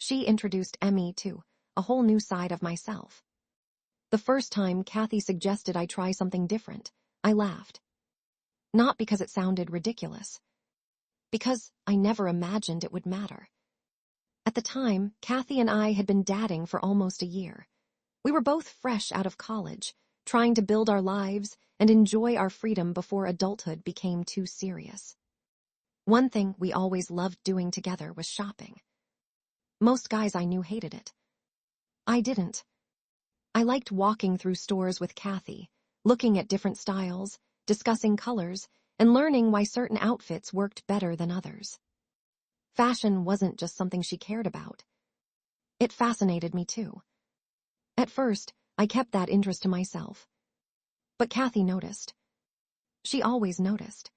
She introduced Emmy to a whole new side of myself. The first time Kathy suggested I try something different, I laughed. Not because it sounded ridiculous. Because I never imagined it would matter. At the time, Kathy and I had been dating for almost a year. We were both fresh out of college, trying to build our lives and enjoy our freedom before adulthood became too serious. One thing we always loved doing together was shopping. Most guys I knew hated it. I didn't. I liked walking through stores with Kathy, looking at different styles, discussing colors, and learning why certain outfits worked better than others. Fashion wasn't just something she cared about. It fascinated me too. At first, I kept that interest to myself. But Kathy noticed. She always noticed.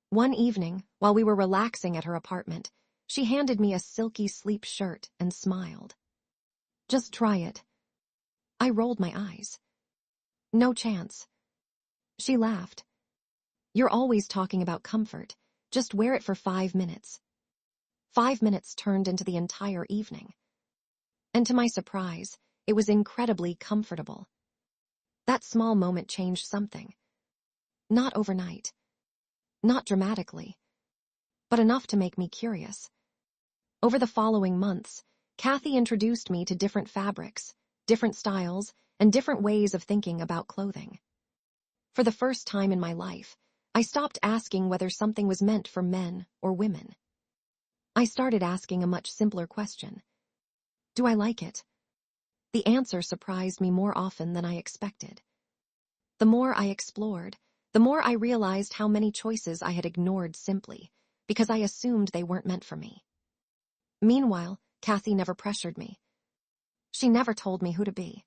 One evening, while we were relaxing at her apartment, she handed me a silky sleep shirt and smiled. "Just try it." I rolled my eyes. "No chance." She laughed. "You're always talking about comfort. Just wear it for 5 minutes." 5 minutes turned into the entire evening. And to my surprise, it was incredibly comfortable. That small moment changed something. Not overnight. Not dramatically. But enough to make me curious. Over the following months, Kathy introduced me to different fabrics, different styles, and different ways of thinking about clothing. For the first time in my life, I stopped asking whether something was meant for men or women. I started asking a much simpler question. Do I like it? The answer surprised me more often than I expected. The more I explored, the more I realized how many choices I had ignored simply because I assumed they weren't meant for me. Meanwhile, Kathy never pressured me. She never told me who to be.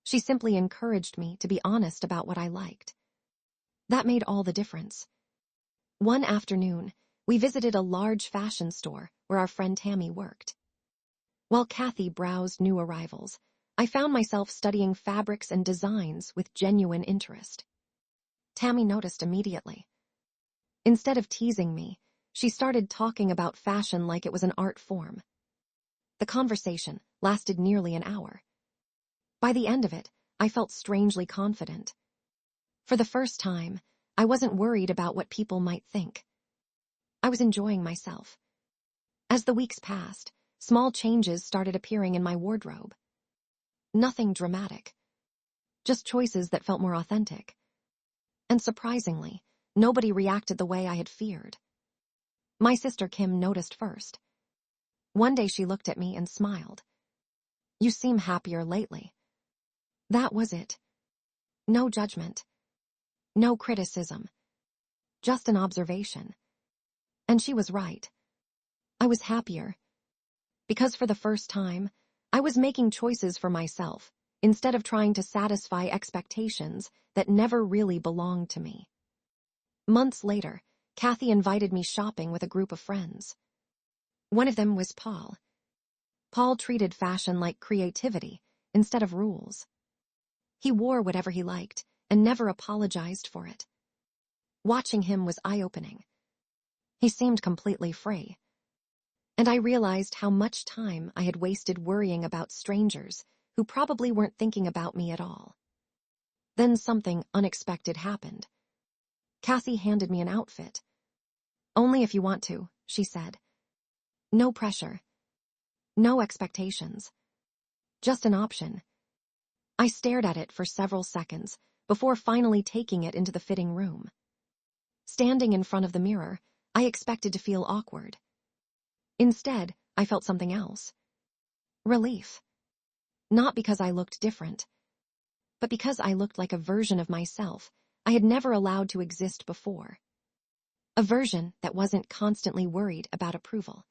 She simply encouraged me to be honest about what I liked. That made all the difference. One afternoon, we visited a large fashion store where our friend Tammy worked. While Kathy browsed new arrivals, I found myself studying fabrics and designs with genuine interest. Tammy noticed immediately. Instead of teasing me, she started talking about fashion like it was an art form. The conversation lasted nearly an hour. By the end of it, I felt strangely confident. For the first time, I wasn't worried about what people might think. I was enjoying myself. As the weeks passed, small changes started appearing in my wardrobe. Nothing dramatic. Just choices that felt more authentic. And surprisingly, nobody reacted the way I had feared. My sister Kim noticed first. One day she looked at me and smiled. "You seem happier lately." That was it. No judgment. No criticism. Just an observation. And she was right. I was happier. Because for the first time, I was making choices for myself, instead of trying to satisfy expectations that never really belonged to me. Months later, Kathy invited me shopping with a group of friends. One of them was Paul. Paul treated fashion like creativity instead of rules. He wore whatever he liked and never apologized for it. Watching him was eye-opening. He seemed completely free. And I realized how much time I had wasted worrying about strangers who probably weren't thinking about me at all. Then something unexpected happened. Kathy handed me an outfit. "Only if you want to," she said. No pressure. No expectations. Just an option. I stared at it for several seconds before finally taking it into the fitting room. Standing in front of the mirror, I expected to feel awkward. Instead, I felt something else. Relief. Not because I looked different, but because I looked like a version of myself I had never allowed to exist before. A version that wasn't constantly worried about approval.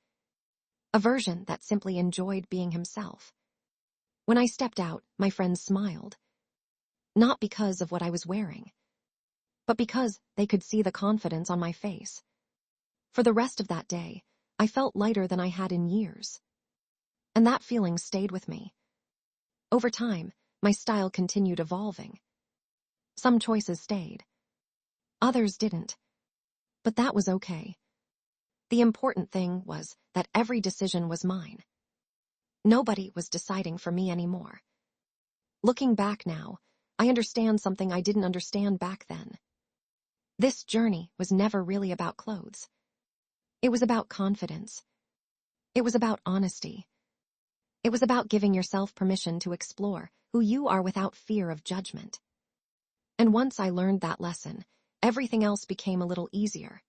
A version that simply enjoyed being himself. When I stepped out, my friends smiled. Not because of what I was wearing, but because they could see the confidence on my face. For the rest of that day, I felt lighter than I had in years. And that feeling stayed with me. Over time, my style continued evolving. Some choices stayed. Others didn't. But that was okay. The important thing was that every decision was mine. Nobody was deciding for me anymore. Looking back now, I understand something I didn't understand back then. This journey was never really about clothes. It was about confidence. It was about honesty. It was about giving yourself permission to explore who you are without fear of judgment. And once I learned that lesson, everything else became a little easier.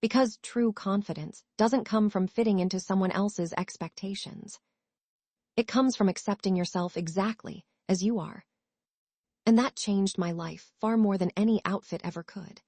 Because true confidence doesn't come from fitting into someone else's expectations. It comes from accepting yourself exactly as you are. And that changed my life far more than any outfit ever could.